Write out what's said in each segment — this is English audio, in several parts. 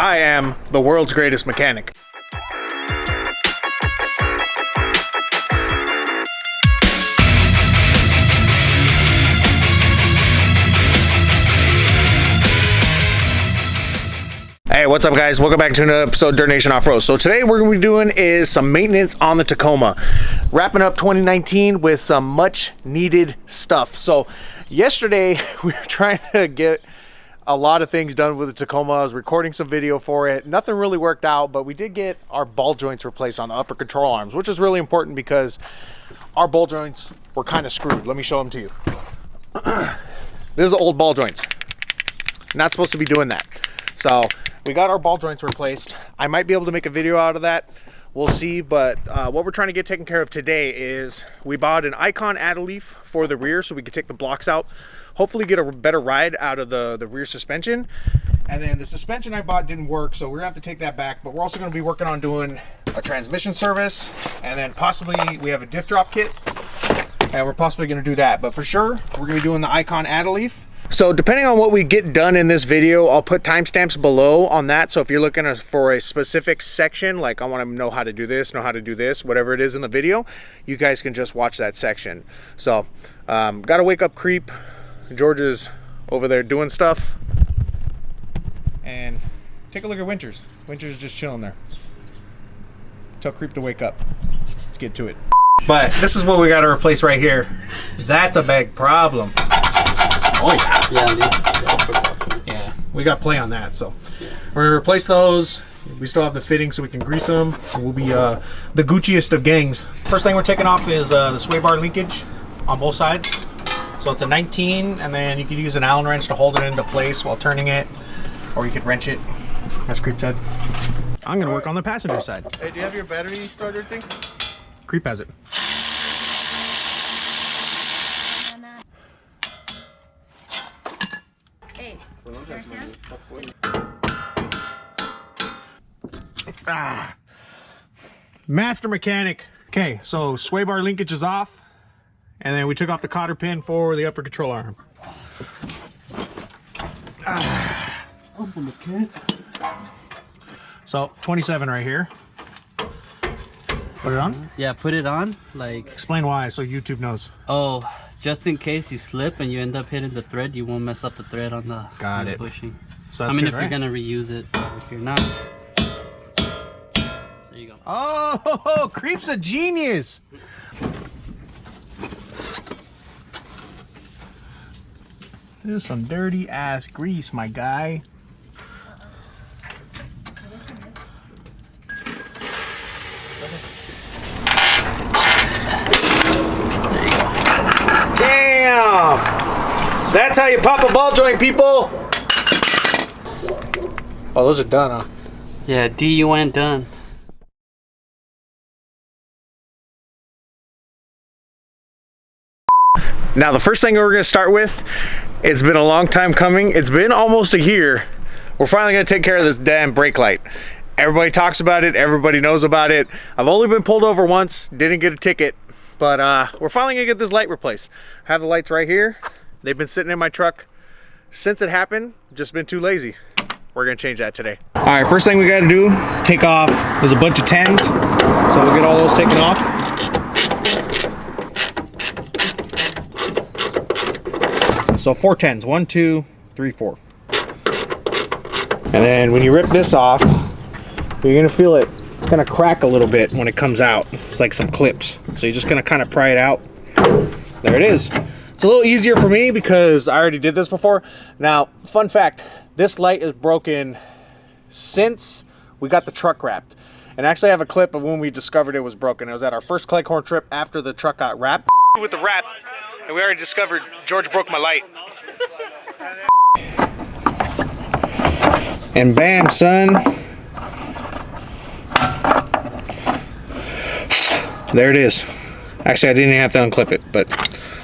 I am the world's greatest mechanic. Hey, what's up guys? Welcome back to another episode of Dirt Nation Off-Road. So today we're going to be doing is some maintenance on the Tacoma. Wrapping up 2019 with some much needed stuff. So yesterday we were trying to get a lot of things done with the Tacoma. I was recording some video for it. Nothing really worked out, but we did get our ball joints replaced on the upper control arms, which is really important because our ball joints were kind of screwed. Let me show them to you. This is the old ball joints. Not supposed to be doing that. So we got our ball joints replaced. I might be able to make a video out of that. We'll see, but what we're trying to get taken care of today is we bought an Icon add-a-leaf for the rear so we could take the blocks out, hopefully get a better ride out of the rear suspension. And then the suspension I bought didn't work, so we're gonna have to take that back, but we're also gonna be working on doing a transmission service, and then possibly we have a diff drop kit, and we're possibly gonna do that. But for sure, we're gonna be doing the Icon add-a-leaf. So depending on what we get done in this video, I'll put timestamps below on that. So if you're looking for a specific section, like I want to know how to do this, whatever it is in the video, you guys can just watch that section. So gotta wake up Creep. George is over there doing stuff. And take a look at Winters. Winters just chilling there. Tell Creep to wake up. Let's get to it. But this is what we gotta replace right here. That's a big problem. Oh yeah, we got play on that, so we're gonna replace those. We still have the fitting so we can grease them. We'll be the Gucciest of gangs. First thing we're taking off is the sway bar linkage on both sides. So it's a 19, and then you could use an Allen wrench to hold it into place while turning it, or you could wrench it, as Creep said. I'm gonna work on the passenger side. Hey, do you have your battery starter thing? Creep has it. Master mechanic. Okay, so sway bar linkage is off, and then we took off the cotter pin for the upper control arm. So 27 right here. Put it on? Yeah, put it on. Like, explain why so YouTube knows. Oh, just in case you slip and you end up hitting the thread, you won't mess up the thread on the, bushing. So that's if you're gonna reuse it, but if you're not, there you go. Oh, Creep's a genius. This is some dirty ass grease, my guy. Damn! That's how you pop a ball joint, people! Oh, those are done, huh? Yeah, DUN done. Now, the first thing we're going to start with, it's been a long time coming. It's been almost a year. We're finally going to take care of this damn brake light. Everybody talks about it. Everybody knows about it. I've only been pulled over once. Didn't get a ticket. But we're finally going to get this light replaced. I have the lights right here. They've been sitting in my truck since it happened. Just been too lazy. We're going to change that today. All right, first thing we got to do is take off. There's a bunch of 10s. So we'll get all those taken off. So 4 10s, 1, 2, 3, 4. And then when you rip this off, you're gonna feel it. It's gonna crack a little bit when it comes out. It's like some clips. So you're just gonna kind of pry it out. There it is. It's a little easier for me because I already did this before. Now, fun fact, this light is broken since we got the truck wrapped. And actually I have a clip of when we discovered it was broken. It was at our first Cleghorn trip after the truck got wrapped. With the wrap. And we already discovered George broke my light. And bam, son. There it is. Actually, I didn't even have to unclip it, but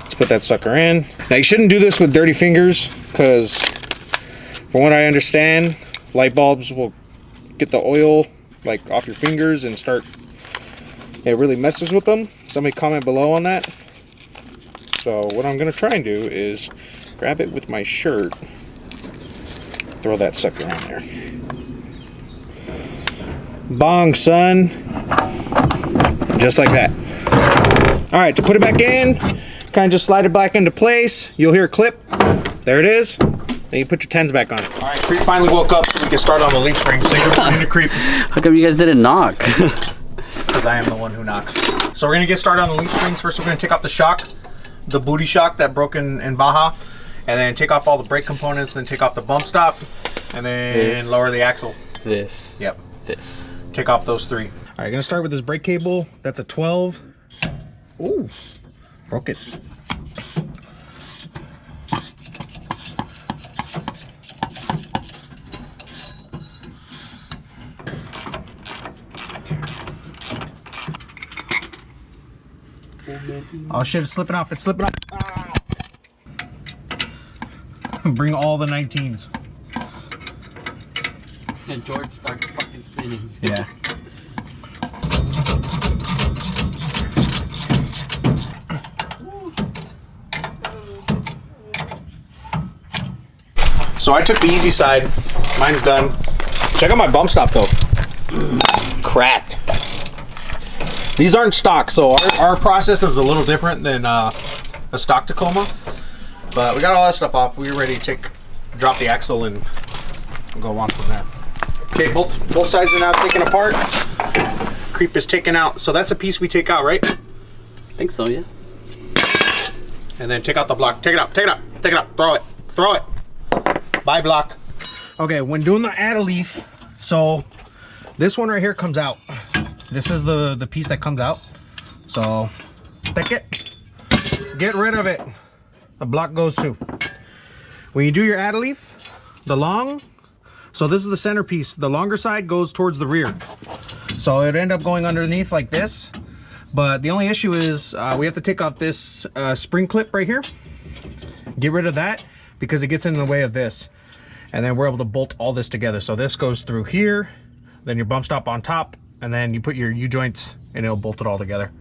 let's put that sucker in. Now, you shouldn't do this with dirty fingers because, from what I understand, light bulbs will get the oil like off your fingers and start, it really messes with them. Somebody comment below on that. So what I'm going to try and do is grab it with my shirt, throw that sucker on there. Bong, son. Just like that. All right, to put it back in, kind of just slide it back into place. You'll hear a clip. There it is. Then you put your 10s back on. All right, Creep finally woke up so we can start on the leaf spring. Say good morning to Creep. How come you guys didn't knock? Because I am the one who knocks. So we're gonna get started on the leaf springs. First, we're gonna take off the shock, the booty shock that broke in Baja, and then take off all the brake components, then take off the bump stop, and then lower the axle. This. Yep. This. Take off those 3. All right, gonna start with this brake cable. That's a 12. Ooh, broke it. Oh shit, it's slipping off, it's slipping off. Ah. Bring all the 19s. And George starts fucking spinning. Yeah. So I took the easy side. Mine's done. Check out my bump stop though. Cracked. These aren't stock, so our process is a little different than a stock Tacoma. But we got all that stuff off. We were ready to drop the axle and go on from there. Okay, both sides are now taken apart. Creep is taken out. So that's a piece we take out, right? I think so, yeah. And then take out the block. Take it out, take it out, take it out. Throw it, throw it. Bye, block. Okay, when doing the add a leaf, so this one right here comes out. This is the piece that comes out. So take it, get rid of it. The block goes too. When you do your add a leaf, the long, so this is the centerpiece. The longer side goes towards the rear. So it end up going underneath like this. But the only issue is we have to take off this spring clip right here. Get rid of that because it gets in the way of this. And then we're able to bolt all this together. So this goes through here, then your bump stop on top, and then you put your U-joints and it'll bolt it all together.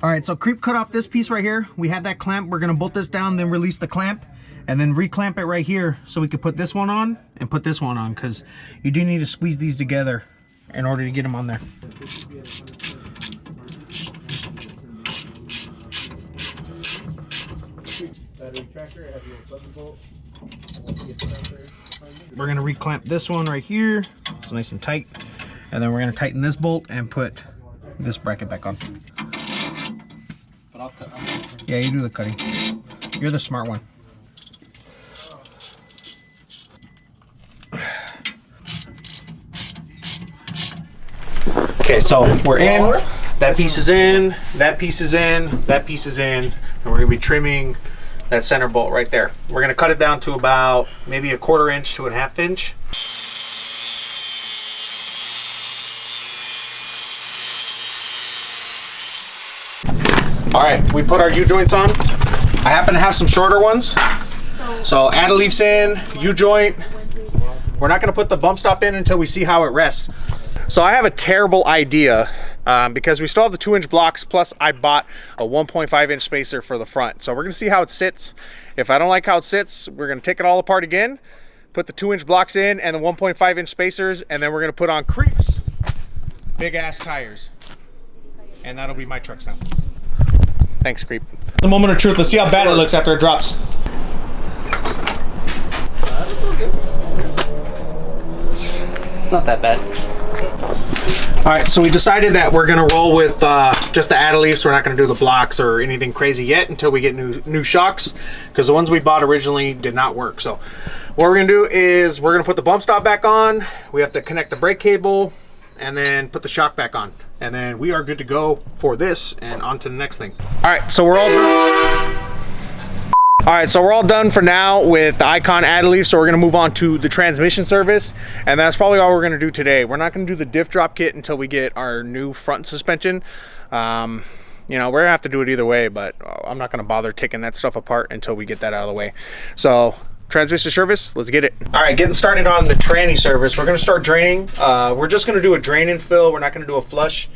All right, so Creep cut off this piece right here. We had that clamp. We're gonna bolt this down, then release the clamp, and then reclamp it right here so we could put this one on and put this one on, because you do need to squeeze these together in order to get them on there. We're gonna reclamp this one right here. It's nice and tight. And then we're gonna tighten this bolt and put this bracket back on. But I'll cut. Yeah, you do the cutting. You're the smart one. Okay, so we're in. That piece is in. That piece is in. That piece is in. And we're gonna be trimming that center bolt right there. We're gonna cut it down to about maybe a 1/4 inch to a 1/2 inch. All right, we put our U-joints on. I happen to have some shorter ones. So add a leaf's in, U-joint. We're not gonna put the bump stop in until we see how it rests. So I have a terrible idea because we still have the 2-inch blocks, plus I bought a 1.5-inch spacer for the front. So we're gonna see how it sits. If I don't like how it sits, we're gonna take it all apart again, put the 2-inch blocks in and the 1.5-inch spacers, and then we're gonna put on Creep's big ass tires. And that'll be my trucks now. Thanks, Creep. The moment of truth. Let's see how bad it looks after it drops. It's not that bad. All right, so we decided that we're gonna roll with just the add a leafs. We're not gonna do the blocks or anything crazy yet until we get new shocks, because the ones we bought originally did not work. So what we're gonna do is we're gonna put the bump stop back on. We have to connect the brake cable and then put the shock back on. And then we are good to go for this and on to the next thing. All right, so we're all done for now with the Icon add a leaf. So we're gonna move on to the transmission service, and that's probably all we're gonna do today. We're not gonna do the diff drop kit until we get our new front suspension. You know, we're gonna have to do it either way, but I'm not gonna bother taking that stuff apart until we get that out of the way. So transmission service, let's get it. All right, getting started on the tranny service. We're gonna start draining. We're just gonna do a drain and fill. We're not gonna do a flush.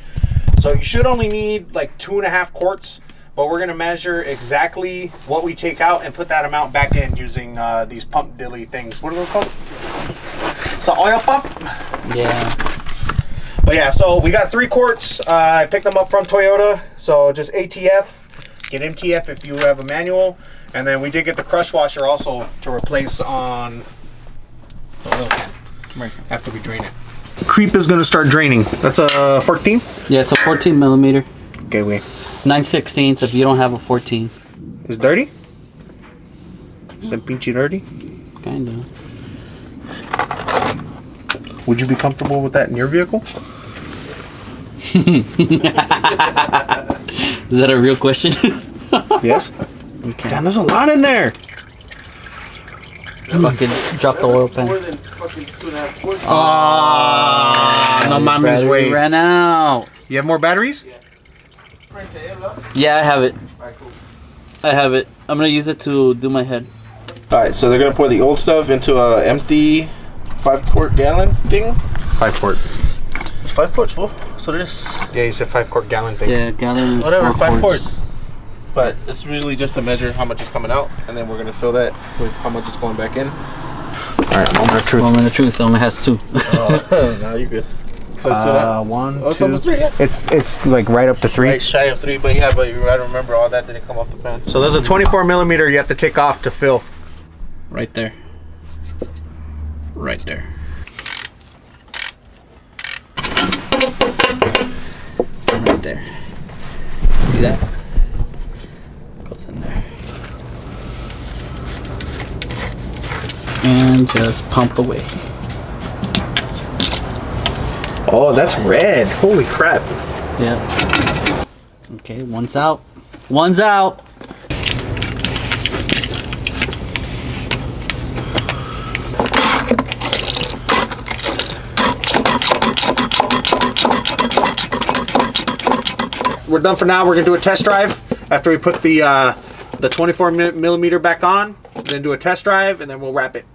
So you should only need like 2.5 quarts, but we're gonna measure exactly what we take out and put that amount back in using these pump dilly things. What are those called? It's an oil pump? Yeah. But yeah, so we got 3 quarts. I picked them up from Toyota. So just ATF. Get MTF if you have a manual. And then we did get the crush washer also to replace on the oil can. Right. After we drain it. Creep is going to start draining. That's a 14? Yeah, it's a 14 millimeter. Okay, wait. 9/16 if you don't have a 14. Is dirty? Is that pinchy dirty? Kinda. Would you be comfortable with that in your vehicle? Is that a real question? Yes. Okay. Damn, there's a lot in there. Fucking drop the oil pan. No mames, Battery wait. ran out. You have more batteries? Yeah, I have it. I have it. I'm gonna use it to do my head. Alright, so they're gonna pour the old stuff into a empty 5-quart gallon thing. 5 quart. It's 5 quarts full. So it is. Yeah, you said 5 quart gallon thing. Yeah, gallon. Whatever, 5 quarts. But it's usually just to measure how much is coming out, and then we're gonna fill that with how much is going back in. Alright, moment of truth. Moment of truth only has 2. Oh, no, you're good. So it's 1, oh, it's 2. almost 3, yeah. It's like right up to 3. Right shy of 3, but yeah, but you gotta remember all that didn't come off the pan. So there's a 24 millimeter you have to take off to fill. Right there. Right there. Right there. See that? Goes in there. And just pump away. Oh, that's red. Holy crap. Yeah. Okay, one's out. One's out. We're done for now. We're gonna do a test drive after we put the 24 millimeter back on. Then do a test drive and then we'll wrap it.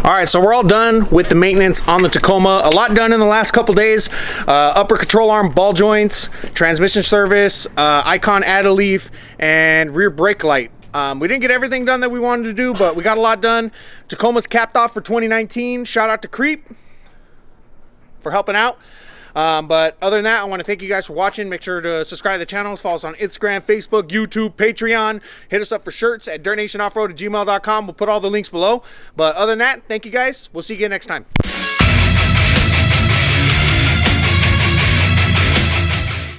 All right, so we're all done with the maintenance on the Tacoma. A lot done in the last couple days. Upper control arm ball joints, transmission service, icon add a leaf, and rear brake light. We didn't get everything done that we wanted to do, but we got a lot done. Tacoma's capped off for 2019. Shout out to Creep for helping out. But other than that, I want to thank you guys for watching. Make sure to subscribe to the channel. Follow us on Instagram, Facebook, YouTube, Patreon. Hit us up for shirts at dirtnationoffroad@gmail.com. We'll put all the links below. But other than that, thank you guys. We'll see you again next time.